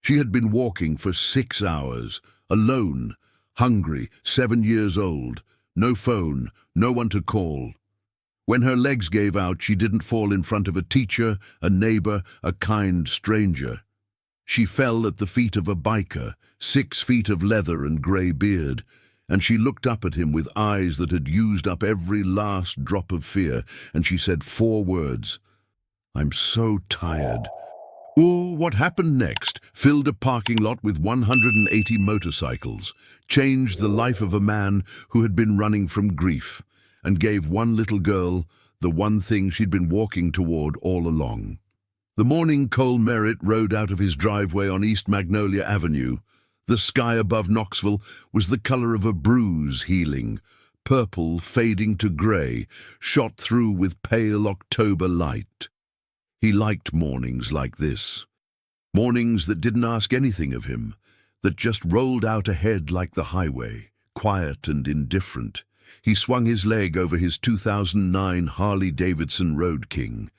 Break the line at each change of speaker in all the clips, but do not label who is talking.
She had been walking for 6 hours, alone, hungry, 7 years old, no phone, no one to call. When her legs gave out, she didn't fall in front of a teacher, a neighbor, a kind stranger. She fell at the feet of a biker, 6 feet of leather and grey beard, and she looked up at him with eyes that had used up every last drop of fear, and she said 4 words. "I'm so tired." Ooh, what happened next filled a parking lot with 180 motorcycles, changed the life of a man who had been running from grief, and gave one little girl the one thing she'd been walking toward all along. The morning Cole Merritt rode out of his driveway on East Magnolia Avenue. The sky above Knoxville was the color of a bruise healing, purple fading to gray, shot through with pale October light. He liked mornings like this. Mornings that didn't ask anything of him, that just rolled out ahead like the highway, quiet and indifferent. He swung his leg over his 2009 Harley-Davidson Road King,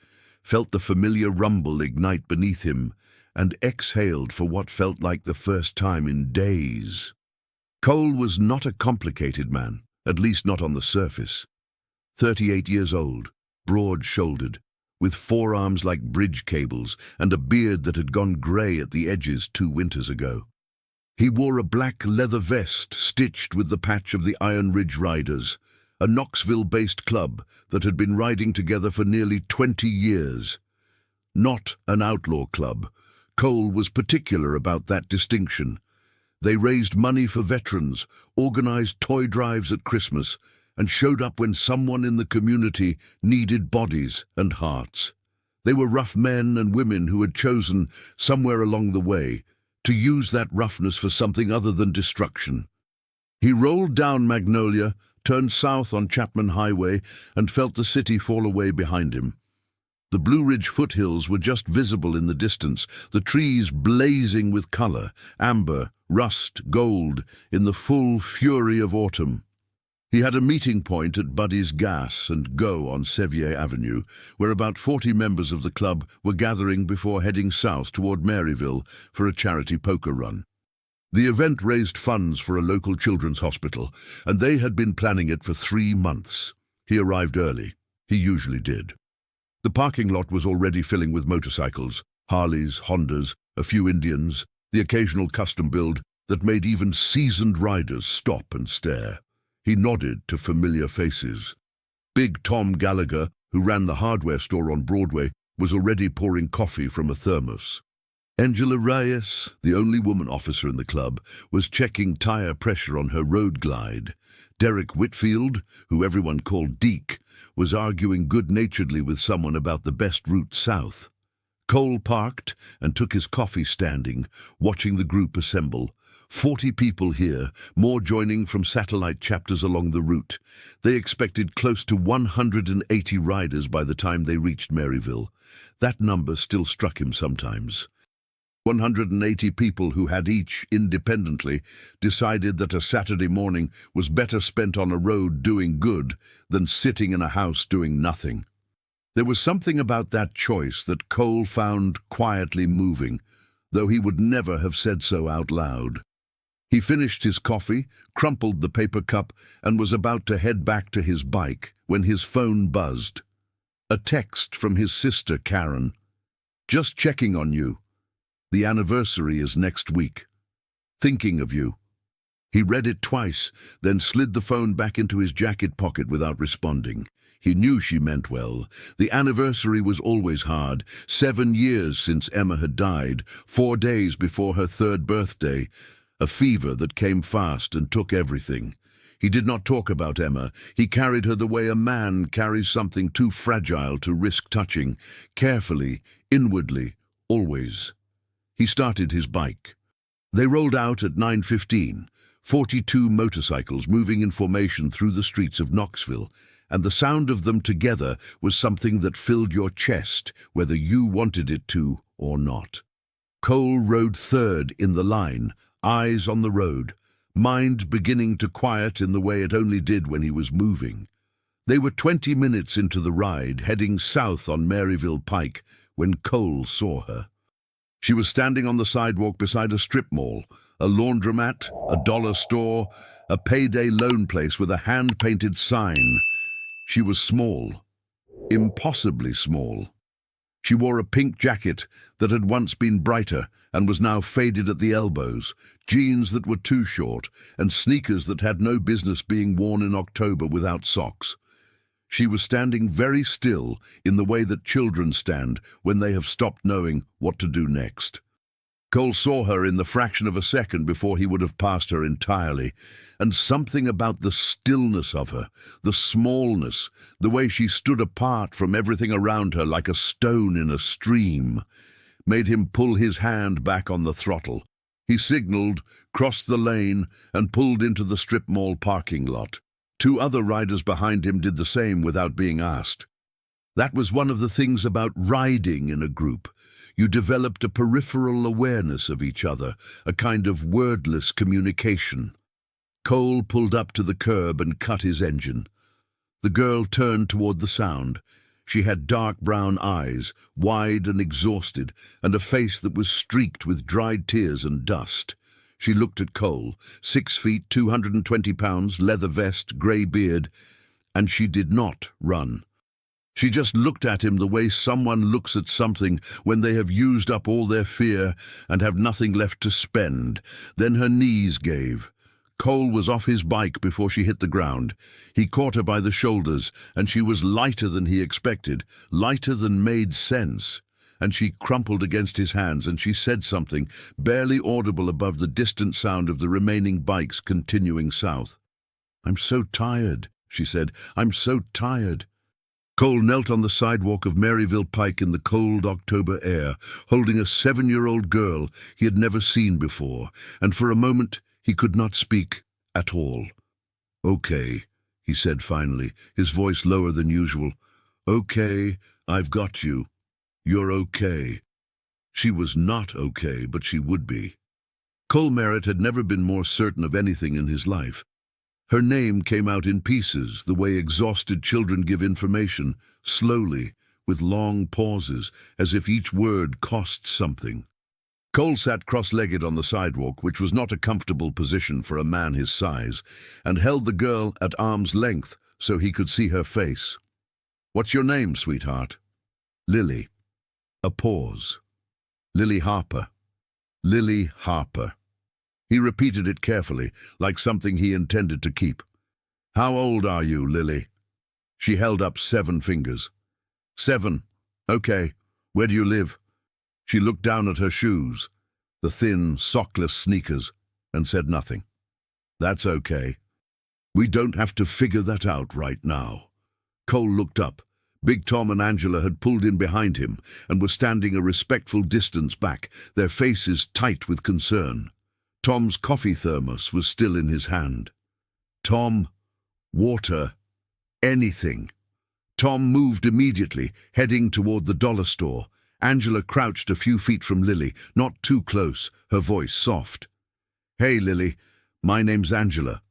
felt the familiar rumble ignite beneath him, and exhaled for what felt like the first time in days. Cole was not a complicated man, at least not on the surface. 38 years old, broad-shouldered, with forearms like bridge cables and a beard that had gone grey at the edges 2 winters ago. He wore a black leather vest stitched with the patch of the Iron Ridge Riders, a Knoxville-based club that had been riding together for nearly 20 years. Not an outlaw club. Cole was particular about that distinction. They raised money for veterans, organized toy drives at Christmas, and showed up when someone in the community needed bodies and hearts. They were rough men and women who had chosen, somewhere along the way, to use that roughness for something other than destruction. He rolled down Magnolia, turned south on Chapman Highway, and felt the city fall away behind him. The Blue Ridge foothills were just visible in the distance, the trees blazing with color, amber, rust, gold, in the full fury of autumn. He had a meeting point at Buddy's Gas and Go on Sevier Avenue, where about 40 members of the club were gathering before heading south toward Maryville for a charity poker run. The event raised funds for a local children's hospital, and they had been planning it for 3 months. He arrived early. He usually did. The parking lot was already filling with motorcycles, Harleys, Hondas, a few Indians, the occasional custom build that made even seasoned riders stop and stare. He nodded to familiar faces. Big Tom Gallagher, who ran the hardware store on Broadway, was already pouring coffee from a thermos. Angela Reyes, the only woman officer in the club, was checking tire pressure on her road glide. Derek Whitfield, who everyone called Deke, was arguing good-naturedly with someone about the best route south. Cole parked and took his coffee standing, watching the group assemble. 40 people here, more joining from satellite chapters along the route. They expected close to 180 riders by the time they reached Maryville. That number still struck him sometimes. 180 people who had each, independently, decided that a Saturday morning was better spent on a road doing good than sitting in a house doing nothing. There was something about that choice that Cole found quietly moving, though he would never have said so out loud. He finished his coffee, crumpled the paper cup, and was about to head back to his bike when his phone buzzed. A text from his sister, Karen. "Just checking on you. The anniversary is next week. Thinking of you." He read it twice, then slid the phone back into his jacket pocket without responding. He knew she meant well. The anniversary was always hard. 7 years since Emma had died, 4 days before her 3rd birthday. A fever that came fast and took everything. He did not talk about Emma. He carried her the way a man carries something too fragile to risk touching, carefully, inwardly, always. He started his bike. They rolled out at 9:15, 42 motorcycles moving in formation through the streets of Knoxville, and the sound of them together was something that filled your chest, whether you wanted it to or not. Cole rode third in the line, eyes on the road, mind beginning to quiet in the way it only did when he was moving. They were 20 minutes into the ride, heading south on Maryville Pike, when Cole saw her. She was standing on the sidewalk beside a strip mall, a laundromat, a dollar store, a payday loan place with a hand-painted sign. She was small, impossibly small. She wore a pink jacket that had once been brighter and was now faded at the elbows, jeans that were too short, and sneakers that had no business being worn in October without socks. She was standing very still in the way that children stand when they have stopped knowing what to do next. Cole saw her in the fraction of a second before he would have passed her entirely, and something about the stillness of her, the smallness, the way she stood apart from everything around her like a stone in a stream, made him pull his hand back on the throttle. He signaled, crossed the lane, and pulled into the strip mall parking lot. 2 other riders behind him did the same without being asked. That was one of the things about riding in a group. You developed a peripheral awareness of each other, a kind of wordless communication. Cole pulled up to the curb and cut his engine. The girl turned toward the sound. She had dark brown eyes, wide and exhausted, and a face that was streaked with dried tears and dust. She looked at Cole, 6 feet, 220 pounds, leather vest, grey beard, and she did not run. She just looked at him the way someone looks at something when they have used up all their fear and have nothing left to spend. Then her knees gave. Cole was off his bike before she hit the ground. He caught her by the shoulders, and she was lighter than he expected, lighter than made sense. And she crumpled against his hands, and she said something, barely audible above the distant sound of the remaining bikes continuing south. "I'm so tired," she said. "I'm so tired." Cole knelt on the sidewalk of Maryville Pike in the cold October air, holding a 7-year-old girl he had never seen before, and for a moment he could not speak at all. "Okay," he said finally, his voice lower than usual. "Okay, I've got you. You're okay." She was not okay, but she would be. Cole Merritt had never been more certain of anything in his life. Her name came out in pieces, the way exhausted children give information, slowly, with long pauses, as if each word costs something. Cole sat cross-legged on the sidewalk, which was not a comfortable position for a man his size, and held the girl at arm's length so he could see her face. "What's your name, sweetheart?" "Lily." A pause. "Lily Harper. Lily Harper." He repeated it carefully, like something he intended to keep. "How old are you, Lily?" She held up 7 fingers. 7. "Okay. Where do you live?" She looked down at her shoes, the thin, sockless sneakers, and said nothing. "That's okay. We don't have to figure that out right now." Cole looked up. Big Tom and Angela had pulled in behind him and were standing a respectful distance back, their faces tight with concern. Tom's coffee thermos was still in his hand. "Tom, water, anything." Tom moved immediately, heading toward the dollar store. Angela crouched a few feet from Lily, not too close, her voice soft. "Hey, Lily, my name's Angela.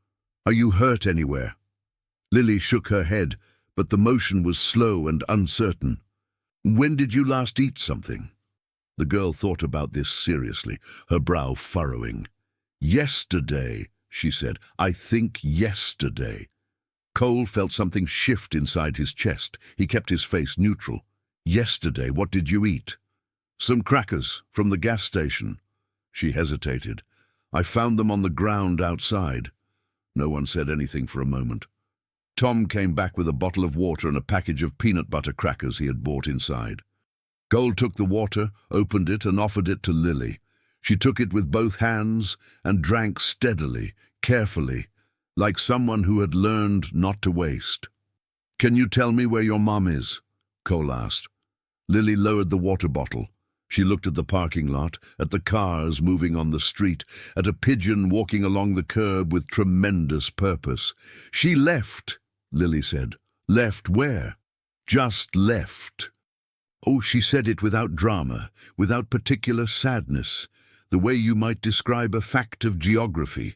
Are you hurt anywhere?" Lily shook her head, but the motion was slow and uncertain. "When did you last eat something?" The girl thought about this seriously, her brow furrowing. "Yesterday," she said. "I think yesterday." Cole felt something shift inside his chest. He kept his face neutral. "Yesterday, what did you eat?" "Some crackers from the gas station." She hesitated. "I found them on the ground outside." No one said anything for a moment. Tom came back with a bottle of water and a package of peanut butter crackers he had bought inside. Cole took the water, opened it, and offered it to Lily. She took it with both hands and drank steadily, carefully, like someone who had learned not to waste. "Can you tell me where your mom is?" Cole asked. Lily lowered the water bottle. She looked at the parking lot, at the cars moving on the street, at a pigeon walking along the curb with tremendous purpose. "She left," Lily said. "Left where?" "Just left." Oh, she said it without drama, without particular sadness, the way you might describe a fact of geography.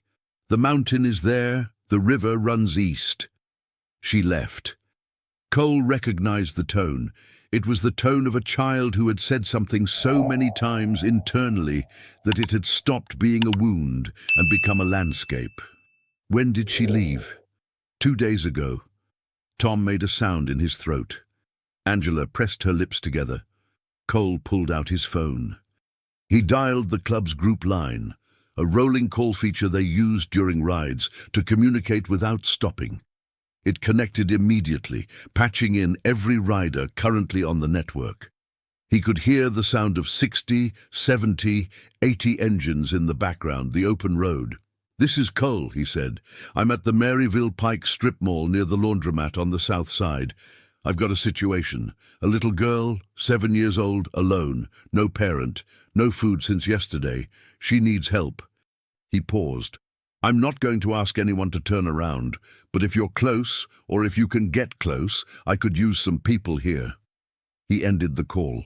The mountain is there, the river runs east. She left. Cole recognized the tone. It was the tone of a child who had said something so many times internally that it had stopped being a wound and become a landscape. When did she leave? 2 days ago. Tom made a sound in his throat. Angela pressed her lips together. Cole pulled out his phone. He dialed the club's group line, a rolling call feature they used during rides to communicate without stopping. It connected immediately, patching in every rider currently on the network. He could hear the sound of 60, 70, 80 engines in the background, the open road. "This is Cole," he said. "I'm at the Maryville Pike strip mall near the laundromat on the south side. I've got a situation. A little girl, 7 years old, alone, no parent, no food since yesterday. She needs help." He paused. "I'm not going to ask anyone to turn around, but if you're close, or if you can get close, I could use some people here." He ended the call.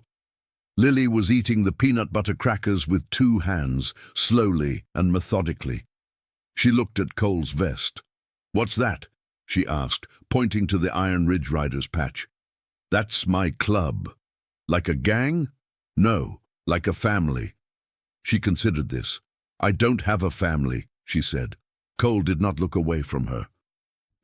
Lily was eating the peanut butter crackers with 2 hands, slowly and methodically. She looked at Cole's vest. "What's that?" she asked, pointing to the Iron Ridge Riders patch. "That's my club." "Like a gang?" "No, like a family." She considered this. "I don't have a family," she said. Cole did not look away from her.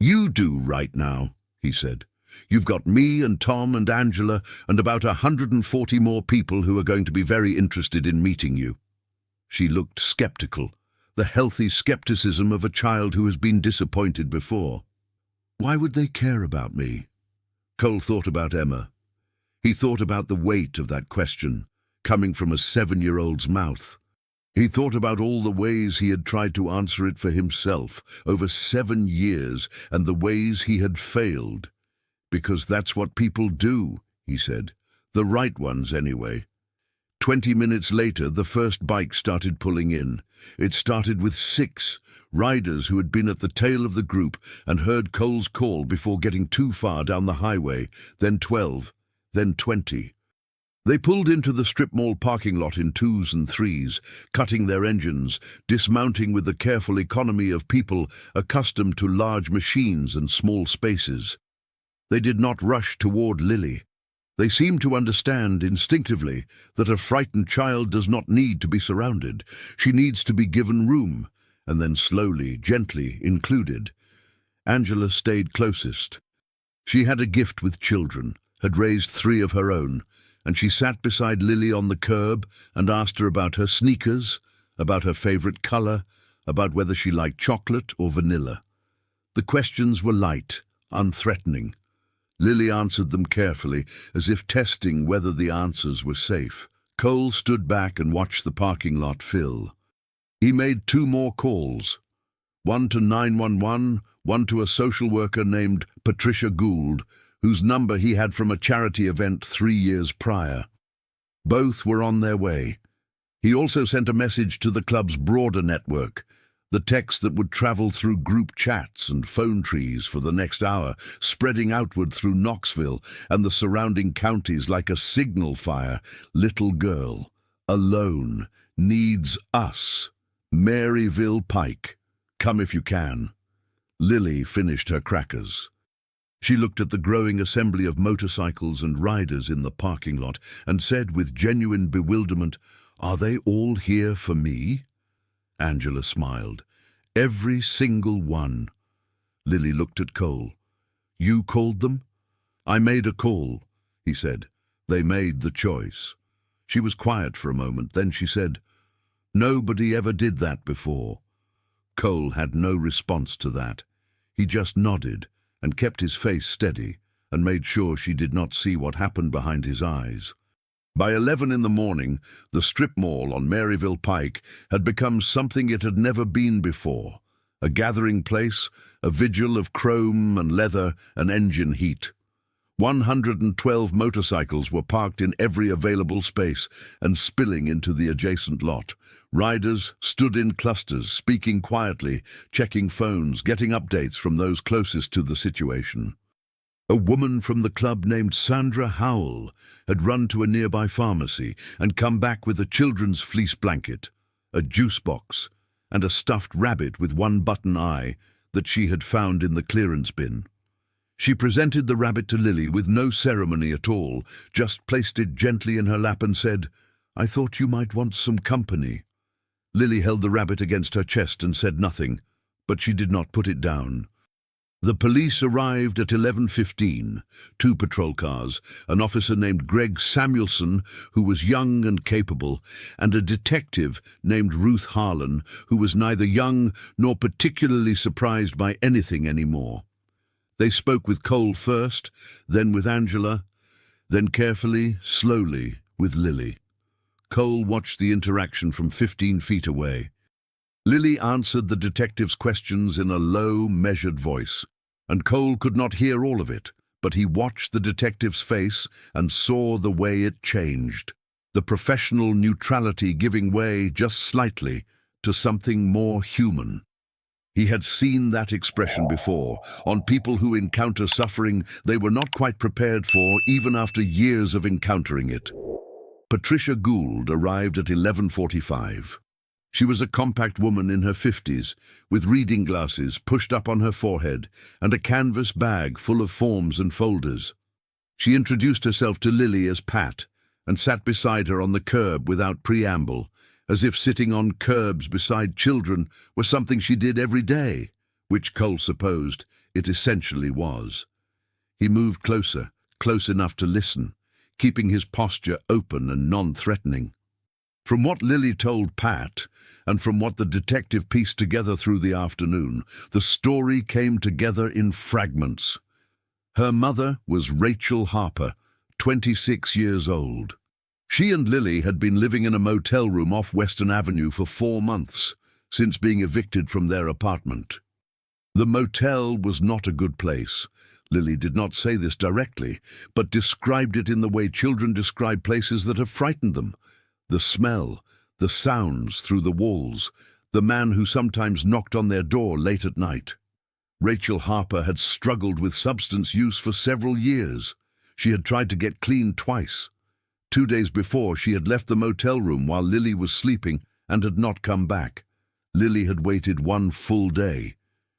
"You do right now," he said. "You've got me and Tom and Angela and about 140 more people who are going to be very interested in meeting you." She looked skeptical, the healthy skepticism of a child who has been disappointed before. Why would they care about me? Cole thought about Emma. He thought about the weight of that question, coming from a 7-year-old's mouth. He thought about all the ways he had tried to answer it for himself over 7 years and the ways he had failed. "Because that's what people do," he said. "The right ones, anyway." 20 minutes later, the first bike started pulling in. It started with 6 riders who had been at the tail of the group and heard Cole's call before getting too far down the highway, then 12, then 20. They pulled into the strip mall parking lot in 2s and 3s, cutting their engines, dismounting with the careful economy of people accustomed to large machines and small spaces. They did not rush toward Lily. They seemed to understand instinctively that a frightened child does not need to be surrounded. She needs to be given room, and then slowly, gently included. Angela stayed closest. She had a gift with children, had raised 3 of her own, and she sat beside Lily on the curb and asked her about her sneakers, about her favorite color, about whether she liked chocolate or vanilla. The questions were light, unthreatening. Lily answered them carefully, as if testing whether the answers were safe. Cole stood back and watched the parking lot fill. He made 2 more calls, one to 911, one to a social worker named Patricia Gould, whose number he had from a charity event 3 years prior. Both were on their way. He also sent a message to the club's broader network, the text that would travel through group chats and phone trees for the next hour, spreading outward through Knoxville and the surrounding counties like a signal fire. "Little girl, alone, needs us. Maryville Pike. Come if you can." Lily finished her crackers. She looked at the growing assembly of motorcycles and riders in the parking lot and said with genuine bewilderment, "Are they all here for me?" Angela smiled. "Every single one." Lily looked at Cole. "You called them?" "I made a call," he said. "They made the choice." She was quiet for a moment, then she said, "Nobody ever did that before." Cole had no response to that. He just nodded and kept his face steady and made sure she did not see what happened behind his eyes. By 11 in the morning, the strip mall on Maryville Pike had become something it had never been before, a gathering place, a vigil of chrome and leather and engine heat. 112 motorcycles were parked in every available space and spilling into the adjacent lot. Riders stood in clusters, speaking quietly, checking phones, getting updates from those closest to the situation. A woman from the club named Sandra Howell had run to a nearby pharmacy and come back with a children's fleece blanket, a juice box, and a stuffed rabbit with one button eye that she had found in the clearance bin. She presented the rabbit to Lily with no ceremony at all, just placed it gently in her lap and said, "I thought you might want some company." Lily held the rabbit against her chest and said nothing, but she did not put it down. The police arrived at 11:15, 2 patrol cars, an officer named Greg Samuelson, who was young and capable, and a detective named Ruth Harlan, who was neither young nor particularly surprised by anything anymore. They spoke with Cole first, then with Angela, then carefully, slowly, with Lily. Cole watched the interaction from 15 feet away. Lily answered the detective's questions in a low, measured voice, and Cole could not hear all of it, but he watched the detective's face and saw the way it changed, the professional neutrality giving way just slightly to something more human. He had seen that expression before, on people who encounter suffering they were not quite prepared for, even after years of encountering it. Patricia Gould arrived at 11:45. She was a compact woman in her 50s, with reading glasses pushed up on her forehead and a canvas bag full of forms and folders. She introduced herself to Lily as Pat and sat beside her on the curb without preamble, as if sitting on curbs beside children was something she did every day, which Cole supposed it essentially was. He moved closer, close enough to listen, keeping his posture open and non-threatening. From what Lily told Pat, and from what the detective pieced together through the afternoon, the story came together in fragments. Her mother was Rachel Harper, 26 years old. She and Lily had been living in a motel room off Western Avenue for 4 months, since being evicted from their apartment. The motel was not a good place. Lily did not say this directly, but described it in the way children describe places that have frightened them. The smell, the sounds through the walls, the man who sometimes knocked on their door late at night. Rachel Harper had struggled with substance use for several years. She had tried to get clean twice. 2 days before, she had left the motel room while Lily was sleeping and had not come back. Lily had waited 1 full day.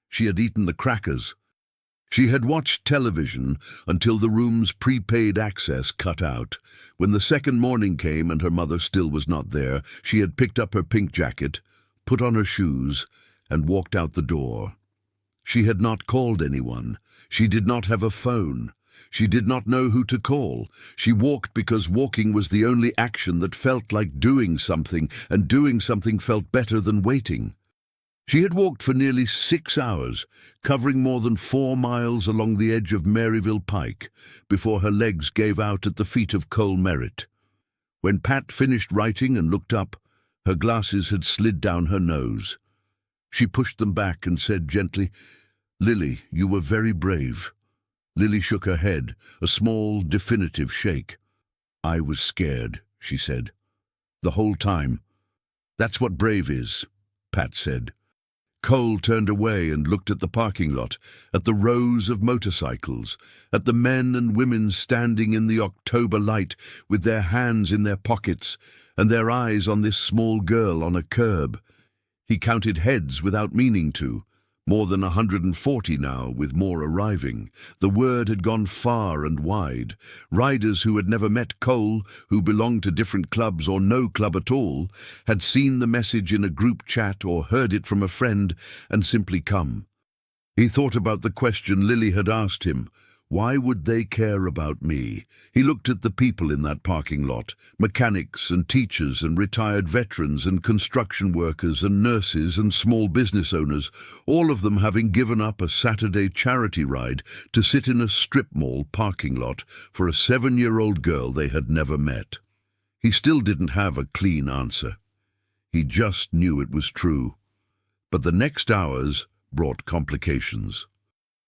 She had eaten the crackers. She had watched television until the room's prepaid access cut out. When the second morning came and her mother still was not there, she had picked up her pink jacket, put on her shoes, and walked out the door. She had not called anyone. She did not have a phone. She did not know who to call. She walked because walking was the only action that felt like doing something, and doing something felt better than waiting. She had walked for nearly 6 hours, covering more than 4 miles along the edge of Maryville Pike, before her legs gave out at the feet of Cole Merritt. When Pat finished writing and looked up, her glasses had slid down her nose. She pushed them back and said gently, "Lily, you were very brave." Lily shook her head, a small, definitive shake. "I was scared," she said. "The whole time." "That's what brave is," Pat said. Cole turned away and looked at the parking lot, at the rows of motorcycles, at the men and women standing in the October light with their hands in their pockets and their eyes on this small girl on a curb. He counted heads without meaning to. More than 140 now, with more arriving. The word had gone far and wide. Riders who had never met Cole, who belonged to different clubs or no club at all, had seen the message in a group chat or heard it from a friend and simply come. He thought about the question Lily had asked him. Why would they care about me? He looked at the people in that parking lot, mechanics and teachers and retired veterans and construction workers and nurses and small business owners, all of them having given up a Saturday charity ride to sit in a strip mall parking lot for a 7-year-old girl they had never met. He still didn't have a clean answer. He just knew it was true. But the next hours brought complications.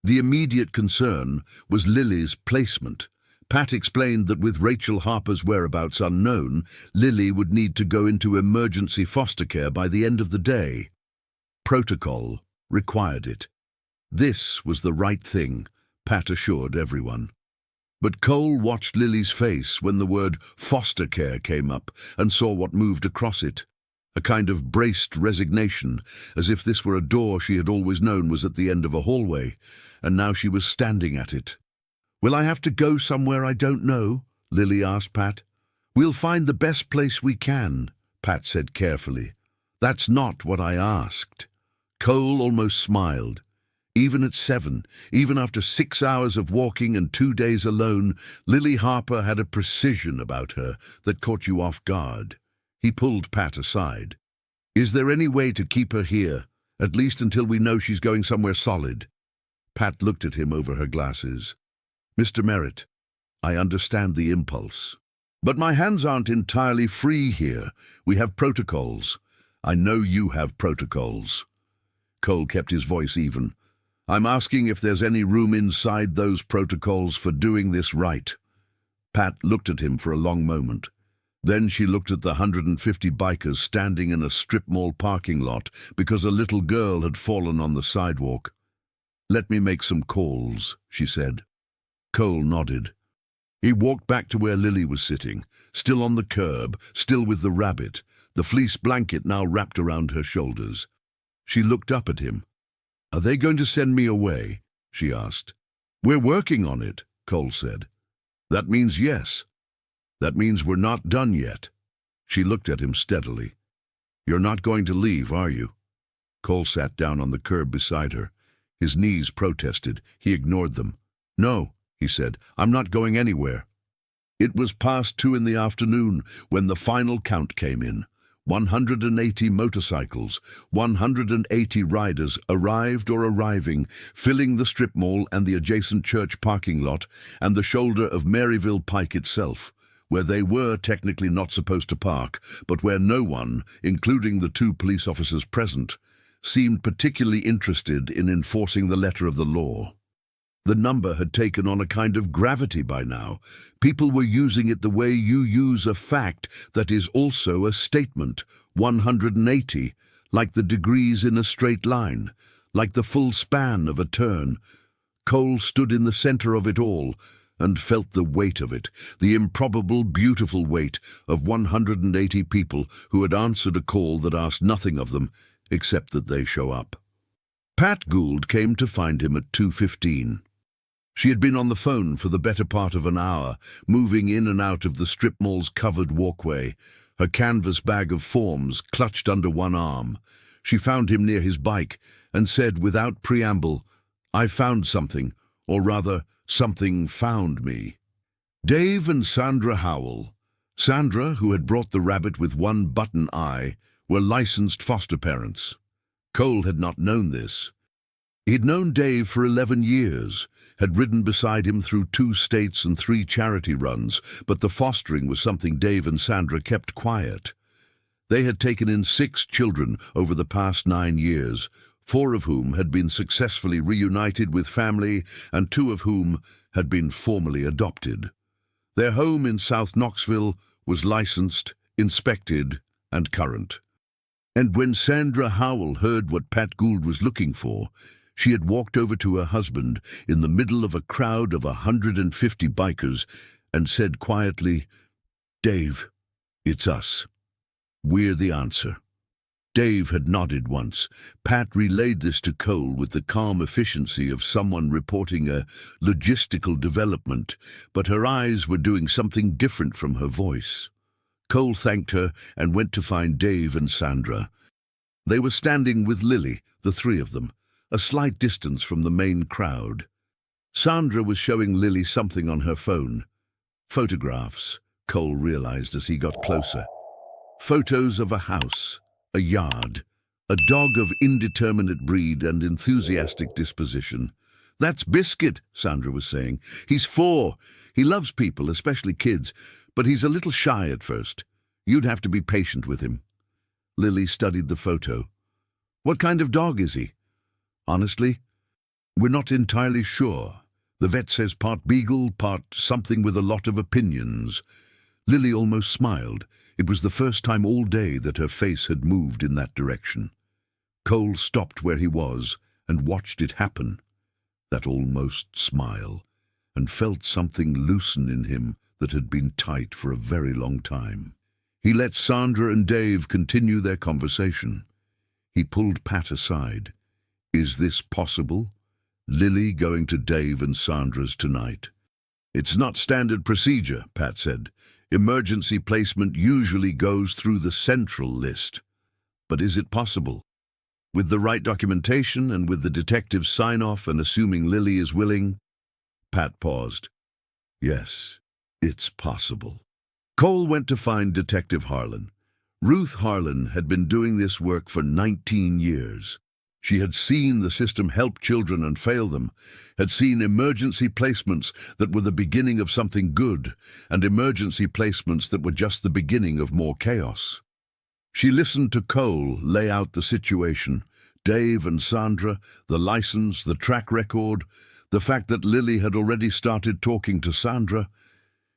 The immediate concern was Lily's placement. Pat explained that with Rachel Harper's whereabouts unknown, Lily would need to go into emergency foster care by the end of the day. Protocol required it. This was the right thing, Pat assured everyone. But Cole watched Lily's face when the word foster care came up and saw what moved across it. a kind of braced resignation, as if this were a door she had always known was at the end of a hallway, and now she was standing at it. "Will I have to go somewhere I don't know?" Lily asked Pat. "We'll find the best place we can," Pat said carefully. "That's not what I asked." Cole almost smiled. Even at 7, even after 6 hours of walking and 2 days alone, Lily Harper had a precision about her that caught you off guard. He pulled Pat aside. "Is there any way to keep her here, at least until we know she's going somewhere solid?" Pat looked at him over her glasses. "Mr. Merritt, I understand the impulse. But my hands aren't entirely free here. We have protocols. I know you have protocols." Cole kept his voice even. "I'm asking if there's any room inside those protocols for doing this right." Pat looked at him for a long moment. Then she looked at the 150 bikers standing in a strip mall parking lot because a little girl had fallen on the sidewalk. "Let me make some calls," she said. Cole nodded. He walked back to where Lily was sitting, still on the curb, still with the rabbit, the fleece blanket now wrapped around her shoulders. She looked up at him. "Are they going to send me away?" she asked. "We're working on it," Cole said. "That means yes. That means we're not done yet." She looked at him steadily. "You're not going to leave, are you?" Cole sat down on the curb beside her. His knees protested. He ignored them. "No," he said, "I'm not going anywhere." It was past 2 in the afternoon when the final count came in. 180 motorcycles, 180 riders arrived or arriving, filling the strip mall and the adjacent church parking lot and the shoulder of Maryville Pike itself, where they were technically not supposed to park, but where no one, including the 2 police officers present, seemed particularly interested in enforcing the letter of the law. The number had taken on a kind of gravity by now. People were using it the way you use a fact that is also a statement, 180, like the degrees in a straight line, like the full span of a turn. Cole stood in the center of it all and felt the weight of it, the improbable, beautiful weight of 180 people who had answered a call that asked nothing of them except that they show up. Pat Gould came to find him at 2:15. She had been on the phone for the better part of an hour, moving in and out of the strip mall's covered walkway, her canvas bag of forms clutched under one arm. She found him near his bike and said without preamble, "I found something, or rather, something found me." Dave and Sandra Howell. Sandra, who had brought the rabbit with one button eye, were licensed foster parents. Cole had not known this. He'd known Dave for 11 years, had ridden beside him through 2 states and 3 charity runs, but the fostering was something Dave and Sandra kept quiet. They had taken in 6 children over the past 9 years, 4 of whom had been successfully reunited with family and 2 of whom had been formally adopted. Their home in South Knoxville was licensed, inspected, and current. And when Sandra Howell heard what Pat Gould was looking for, she had walked over to her husband in the middle of a crowd of 150 bikers and said quietly, "Dave, it's us. We're the answer." Dave had nodded once. Pat relayed this to Cole with the calm efficiency of someone reporting a logistical development, but her eyes were doing something different from her voice. Cole thanked her and went to find Dave and Sandra. They were standing with Lily, the 3 of them, a slight distance from the main crowd. Sandra was showing Lily something on her phone. Photographs, Cole realized as he got closer. Photos of a house, a yard, a dog of indeterminate breed and enthusiastic disposition. "That's Biscuit," Sandra was saying. "He's 4. He loves people, especially kids, but he's a little shy at first. You'd have to be patient with him." Lily studied the photo. "What kind of dog is he?" "Honestly, we're not entirely sure. The vet says part beagle, part something with a lot of opinions." Lily almost smiled. It was the first time all day that her face had moved in that direction. Cole stopped where he was and watched it happen, that almost smile, and felt something loosen in him that had been tight for a very long time. He let Sandra and Dave continue their conversation. He pulled Pat aside. Is this possible? Lily going to Dave and Sandra's tonight? It's not standard procedure, Pat said. Emergency placement usually goes through the central list. But is it possible? With the right documentation and with the detective's sign-off and assuming Lily is willing? Pat paused. Yes, it's possible. Cole went to find Detective Harlan. Ruth Harlan had been doing this work for 19 years. She had seen the system help children and fail them, had seen emergency placements that were the beginning of something good, and emergency placements that were just the beginning of more chaos. She listened to Cole lay out the situation, Dave and Sandra, the license, the track record, the fact that Lily had already started talking to Sandra,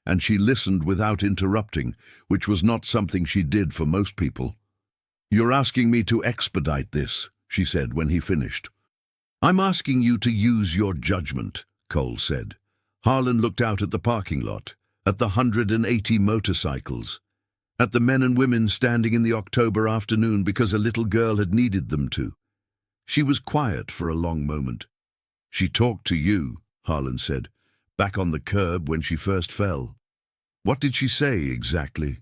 and she listened without interrupting, which was not something she did for most people. You're asking me to expedite this, she said when he finished. I'm asking you to use your judgment, Cole said. Harlan looked out at the parking lot, at the 180 motorcycles, at the men and women standing in the October afternoon because a little girl had needed them to. She was quiet for a long moment. She talked to you, Harlan said, back on the curb when she first fell. What did she say exactly?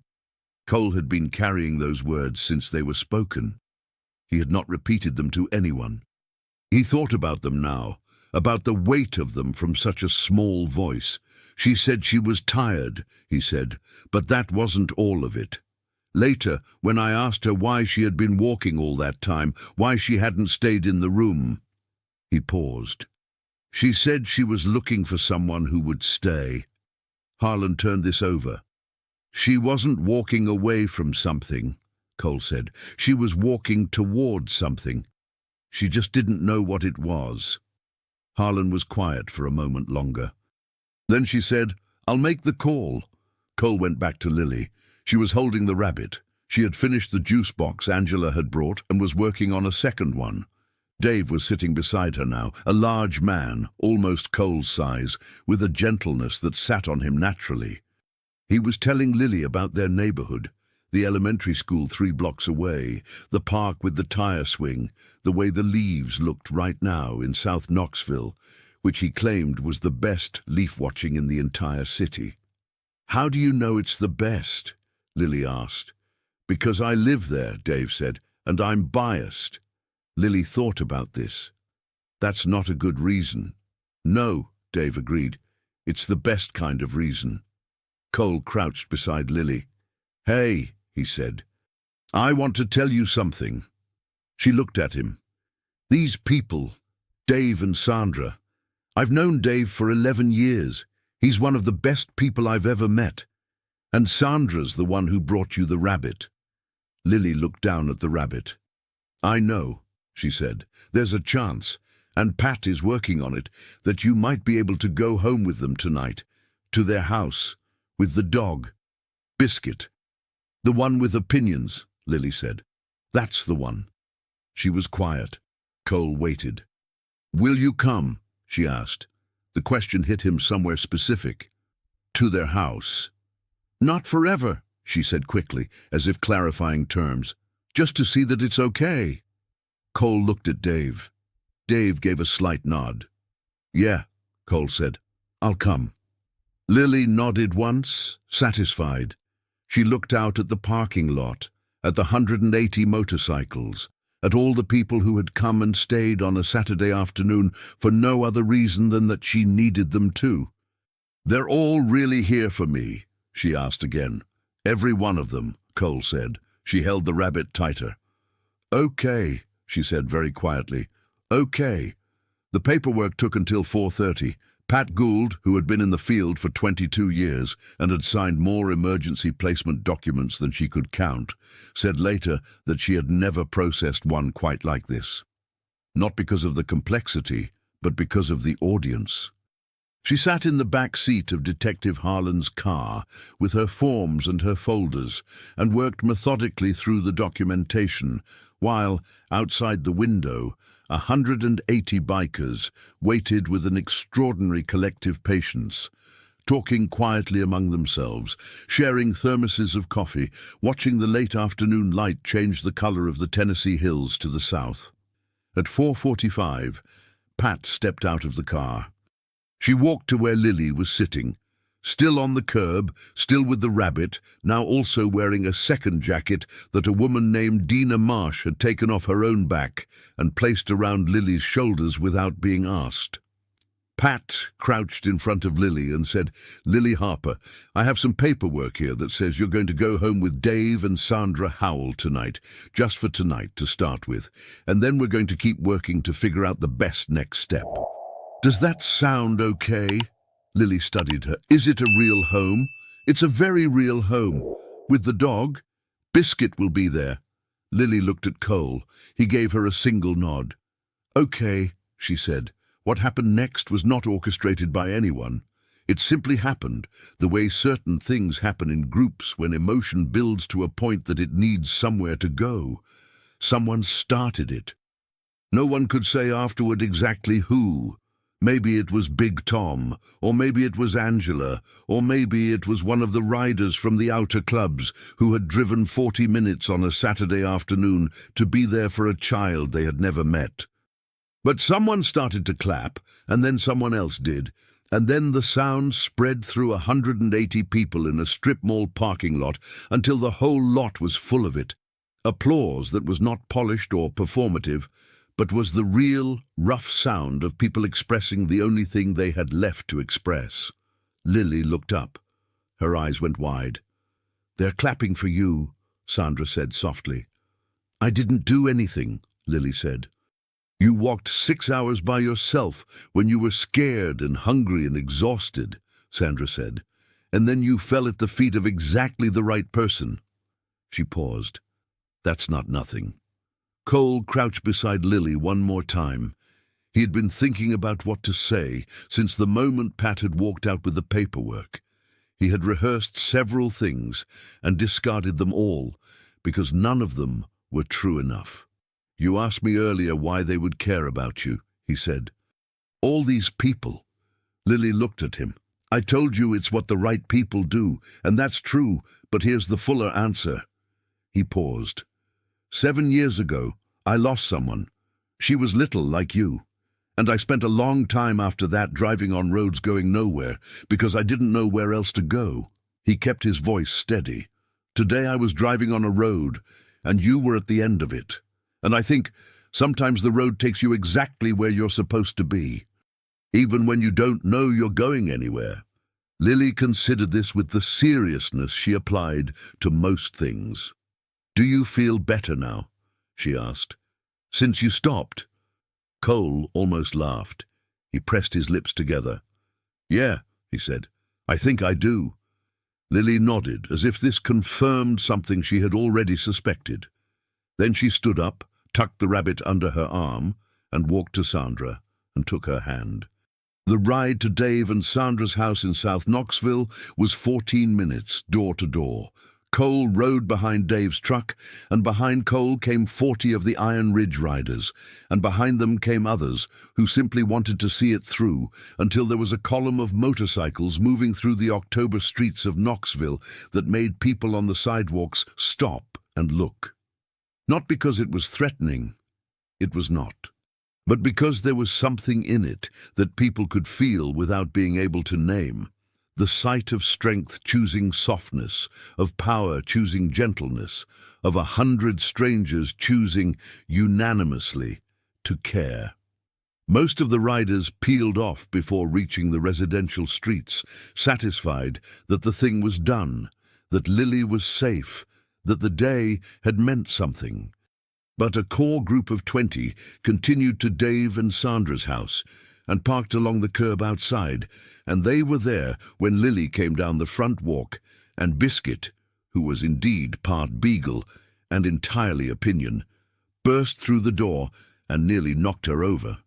Cole had been carrying those words since they were spoken. He had not repeated them to anyone. He thought about them now, about the weight of them from such a small voice. She said she was tired, he said, but that wasn't all of it. Later, when I asked her why she had been walking all that time, why she hadn't stayed in the room, he paused. She said she was looking for someone who would stay. Harlan turned this over. She wasn't walking away from something, Cole said. She was walking toward something. She just didn't know what it was. Harlan was quiet for a moment longer. Then she said, I'll make the call. Cole went back to Lily. She was holding the rabbit. She had finished the juice box Angela had brought and was working on a second one. Dave was sitting beside her now, a large man, almost Cole's size, with a gentleness that sat on him naturally. He was telling Lily about their neighborhood, the elementary school 3 blocks away, the park with the tire swing, the way the leaves looked right now in South Knoxville, which he claimed was the best leaf watching in the entire city. How do you know it's the best? Lily asked. Because I live there, Dave said, and I'm biased. Lily thought about this. That's not a good reason. No, Dave agreed. It's the best kind of reason. Cole crouched beside Lily. Hey, he said. I want to tell you something. She looked at him. These people, Dave and Sandra. I've known Dave for 11 years. He's one of the best people I've ever met. And Sandra's the one who brought you the rabbit. Lily looked down at the rabbit. I know, she said. There's a chance, and Pat is working on it, that you might be able to go home with them tonight, to their house, with the dog. Biscuit. The one with opinions, Lily said. That's the one. She was quiet. Cole waited. Will you come? She asked. The question hit him somewhere specific. To their house. Not forever, she said quickly, as if clarifying terms. Just to see that it's okay. Cole looked at Dave. Dave gave a slight nod. Yeah, Cole said. I'll come. Lily nodded once, satisfied. She looked out at the parking lot, at the 180 motorcycles, at all the people who had come and stayed on a Saturday afternoon for no other reason than that she needed them too. They're all really here for me, she asked again. Every one of them, Cole said. She held the rabbit tighter. Okay, she said very quietly. Okay. The paperwork took until 4:30. Pat Gould, who had been in the field for 22 years and had signed more emergency placement documents than she could count, said later that she had never processed one quite like this. Not because of the complexity, but because of the audience. She sat in the back seat of Detective Harlan's car with her forms and her folders and worked methodically through the documentation while, outside the window, 180 bikers waited with an extraordinary collective patience, talking quietly among themselves, sharing thermoses of coffee, watching the late afternoon light change the color of the Tennessee hills to the south. At 4:45, Pat stepped out of the car. She walked to where Lily was sitting, still on the curb, still with the rabbit, now also wearing a second jacket that a woman named Dina Marsh had taken off her own back and placed around Lily's shoulders without being asked. Pat crouched in front of Lily and said, "Lily Harper, I have some paperwork here that says you're going to go home with Dave and Sandra Howell tonight, just for tonight to start with, and then we're going to keep working to figure out the best next step. Does that sound okay?" Lily studied her. "Is it a real home?" "It's a very real home. With the dog? Biscuit will be there." Lily looked at Cole. He gave her a single nod. "Okay," she said. What happened next was not orchestrated by anyone. It simply happened, the way certain things happen in groups when emotion builds to a point that it needs somewhere to go. Someone started it. No one could say afterward exactly who. Maybe it was Big Tom, or maybe it was Angela, or maybe it was one of the riders from the outer clubs who had driven 40 minutes on a Saturday afternoon to be there for a child they had never met. But someone started to clap, and then someone else did, and then the sound spread through 180 people in a strip mall parking lot until the whole lot was full of it. Applause that was not polished or performative, but was the real, rough sound of people expressing the only thing they had left to express. Lily looked up. Her eyes went wide. "They're clapping for you," Sandra said softly. "I didn't do anything," Lily said. "You walked 6 hours by yourself when you were scared and hungry and exhausted," Sandra said, "and then you fell at the feet of exactly the right person." She paused. "That's not nothing." Cole crouched beside Lily one more time. He had been thinking about what to say since the moment Pat had walked out with the paperwork. He had rehearsed several things and discarded them all because none of them were true enough. "You asked me earlier why they would care about you," he said. "All these people." Lily looked at him. "I told you it's what the right people do, and that's true, but here's the fuller answer." He paused. 7 years ago, I lost someone. She was little like you. And I spent a long time after that driving on roads going nowhere because I didn't know where else to go." He kept his voice steady. "Today I was driving on a road, and you were at the end of it. And I think sometimes the road takes you exactly where you're supposed to be, even when you don't know you're going anywhere." Lily considered this with the seriousness she applied to most things. "Do you feel better now?" she asked. "Since you stopped?" Cole almost laughed. He pressed his lips together. "Yeah," he said, "I think I do." Lily nodded, as if this confirmed something she had already suspected. Then she stood up, tucked the rabbit under her arm, and walked to Sandra and took her hand. The ride to Dave and Sandra's house in South Knoxville was 14 minutes, door to door. Cole rode behind Dave's truck, and behind Cole came 40 of the Iron Ridge riders, and behind them came others who simply wanted to see it through until there was a column of motorcycles moving through the October streets of Knoxville that made people on the sidewalks stop and look. Not because it was threatening, it was not, but because there was something in it that people could feel without being able to name. The sight of strength choosing softness, of power choosing gentleness, of 100 strangers choosing unanimously to care. Most of the riders peeled off before reaching the residential streets, satisfied that the thing was done, that Lily was safe, that the day had meant something. But a core group of 20 continued to Dave and Sandra's house and parked along the curb outside, and they were there when Lily came down the front walk, and Biscuit, who was indeed part beagle and entirely opinion, burst through the door and nearly knocked her over.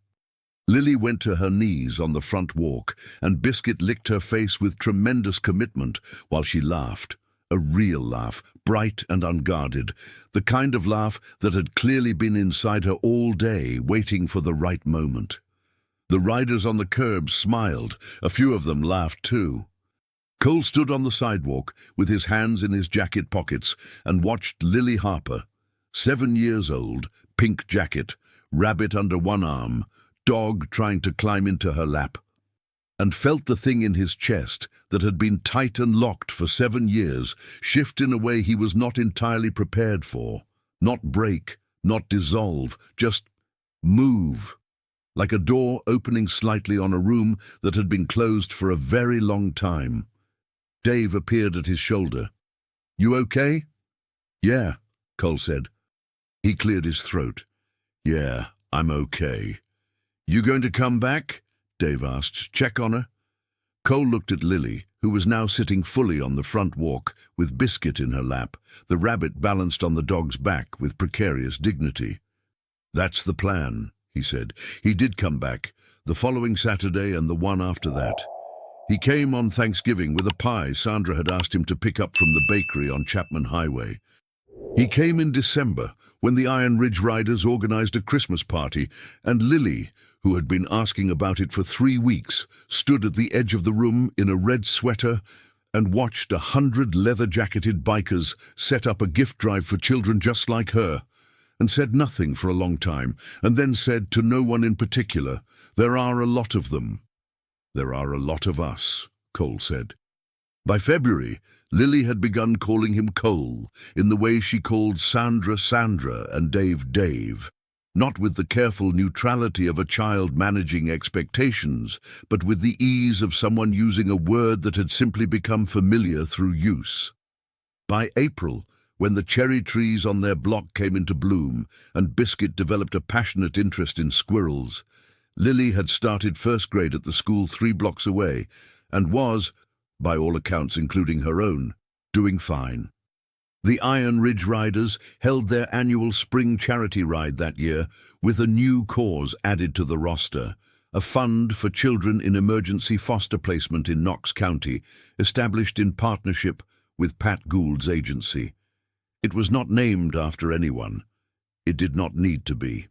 Lily went to her knees on the front walk, and Biscuit licked her face with tremendous commitment while she laughed. A real laugh, bright and unguarded, the kind of laugh that had clearly been inside her all day, waiting for the right moment. The riders on the curb smiled. A few of them laughed too. Cole stood on the sidewalk with his hands in his jacket pockets and watched Lily Harper, 7 years old, pink jacket, rabbit under one arm, dog trying to climb into her lap, and felt the thing in his chest that had been tight and locked for 7 years shift in a way he was not entirely prepared for. Not break, not dissolve, just move. Like a door opening slightly on a room that had been closed for a very long time. Dave appeared at his shoulder. "You okay?" "Yeah," Cole said. He cleared his throat. "Yeah, I'm okay." "You going to come back?" Dave asked. "Check on her?" Cole looked at Lily, who was now sitting fully on the front walk, with Biscuit in her lap, the rabbit balanced on the dog's back with precarious dignity. "That's the plan," he said. He did come back, the following Saturday and the one after that. He came on Thanksgiving with a pie Sandra had asked him to pick up from the bakery on Chapman Highway. He came in December, when the Iron Ridge Riders organized a Christmas party, and Lily, who had been asking about it for 3 weeks, stood at the edge of the room in a red sweater and watched 100 leather-jacketed bikers set up a gift drive for children just like her, and said nothing for a long time, and then said to no one in particular, "There are a lot of them." "There are a lot of us," Cole said. By February, Lily had begun calling him Cole, in the way she called Sandra Sandra and Dave Dave, not with the careful neutrality of a child managing expectations, but with the ease of someone using a word that had simply become familiar through use. By April, when the cherry trees on their block came into bloom and Biscuit developed a passionate interest in squirrels, Lily had started first grade at the school 3 blocks away and was, by all accounts including her own, doing fine. The Iron Ridge Riders held their annual spring charity ride that year with a new cause added to the roster, a fund for children in emergency foster placement in Knox County, established in partnership with Pat Gould's agency. It was not named after anyone. It did not need to be.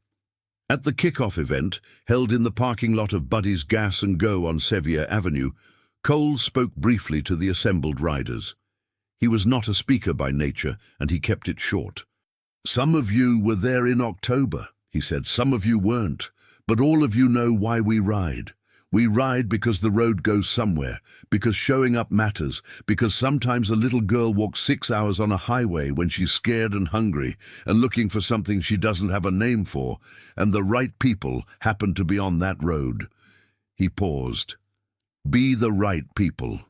At the kick-off event, held in the parking lot of Buddy's Gas and Go on Sevier Avenue, Cole spoke briefly to the assembled riders. He was not a speaker by nature, and he kept it short. "Some of you were there in October," he said. "Some of you weren't, but all of you know why we ride. We ride because the road goes somewhere, because showing up matters, because sometimes a little girl walks 6 hours on a highway when she's scared and hungry and looking for something she doesn't have a name for, and the right people happen to be on that road." He paused. Be the right people.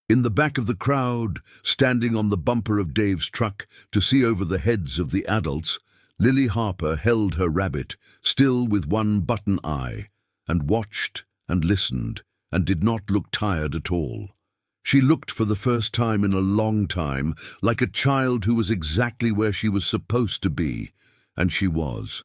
In the back of the crowd, standing on the bumper of Dave's truck to see over the heads of the adults, Lily Harper held her rabbit, still with one button eye, and watched and listened, and did not look tired at all. She looked for the first time in a long time like a child who was exactly where she was supposed to be, and she was.